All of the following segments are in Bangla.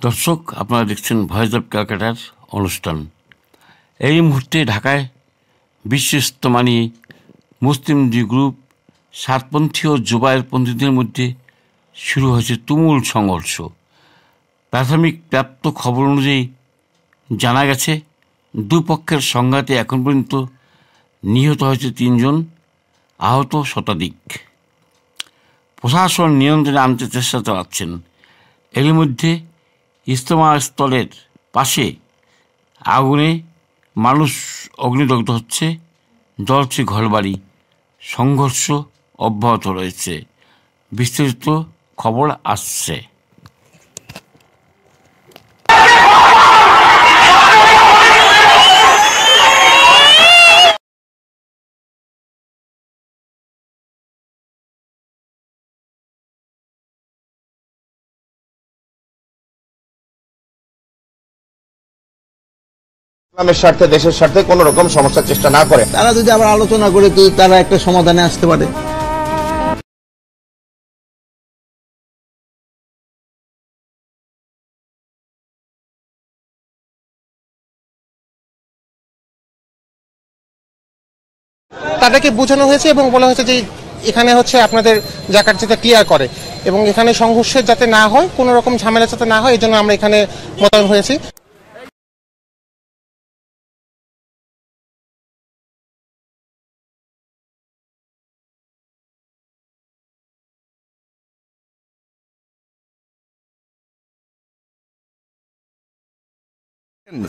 দর্শক, আপনারা দেখছেন ভয়েস অব ক্যালকাটার অনুষ্ঠান। এই মুহূর্তে ঢাকায় বিশ্বস্তমানী মুসলিম গ্রুপ সাতপন্থী ও জুবায়েরপন্থীদের মধ্যে শুরু হয়েছে তুমুল সংঘর্ষ। প্রাথমিক প্রাপ্ত খবর অনুযায়ী জানা গেছে, দুপক্ষের সংঘাতে এখন পর্যন্ত নিহত হয়েছে 3 জন, আহত শতাধিক। প্রশাসন নিয়ন্ত্রণে আনতে চেষ্টা চালাচ্ছেন। এর মধ্যে ইজতেমা স্থলের পাশে আগুনে মানুষ অগ্নিদগ্ধ হচ্ছে, জ্বলছে ঘরবাড়ি। সংঘর্ষ অব্যাহত রয়েছে। বিস্তারিত খবর আসছে। ইসলামের স্বার্থে, দেশের স্বার্থে কোন রকম সমস্যার চেষ্টা না করে তারা যদি আবার আলোচনা করে তো তারা একটা সমাধানে আসতে পারে। তাদেরকে বোঝানো হয়েছে এবং বলা হয়েছে যে এখানে হচ্ছে আপনাদের জাকাত যাতে ক্লিয়ার করে এবং এখানে সংঘর্ষের যাতে না হয়, কোনো রকম ঝামেলা যাতে না হয়, এই জন্য আমরা এখানে মোতায়েন হয়েছি।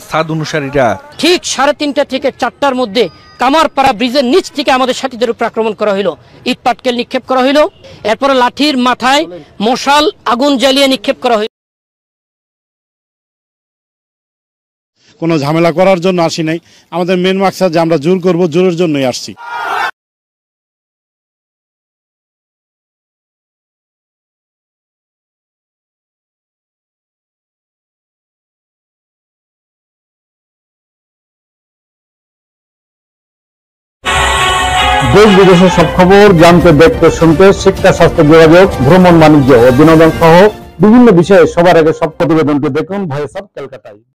সাদ অনুসারীরা ঠিক 3:30 থেকে 4টার মধ্যে কামারপাড়া ব্রিজের নিচ থেকে আমাদের সাথীদের উপর আক্রমণ করা হলো। ইট পাটকেল নিক্ষেপ করা হলো, এরপরে লাঠির মাথায় মশাল আগুন জ্বালিয়ে নিক্ষেপ করা হলো। কোনো ঝামেলা করার জন্য আসি নাই। আমাদের মেন মাকসাদ যে আমরা জোর করব, জোরের জন্যই আসছি। দেশ বিদেশের সব খবর জানতে, দেখতে, শুনতে, শিক্ষা, স্বাস্থ্য, যোগাযোগ, ভ্রমণ, বাণিজ্য ও বিনোদন সহ বিভিন্ন বিষয়ে সবার আগে সব প্রতিবেদনটি দেখুন ভয়েস অব ক্যালকাটায়।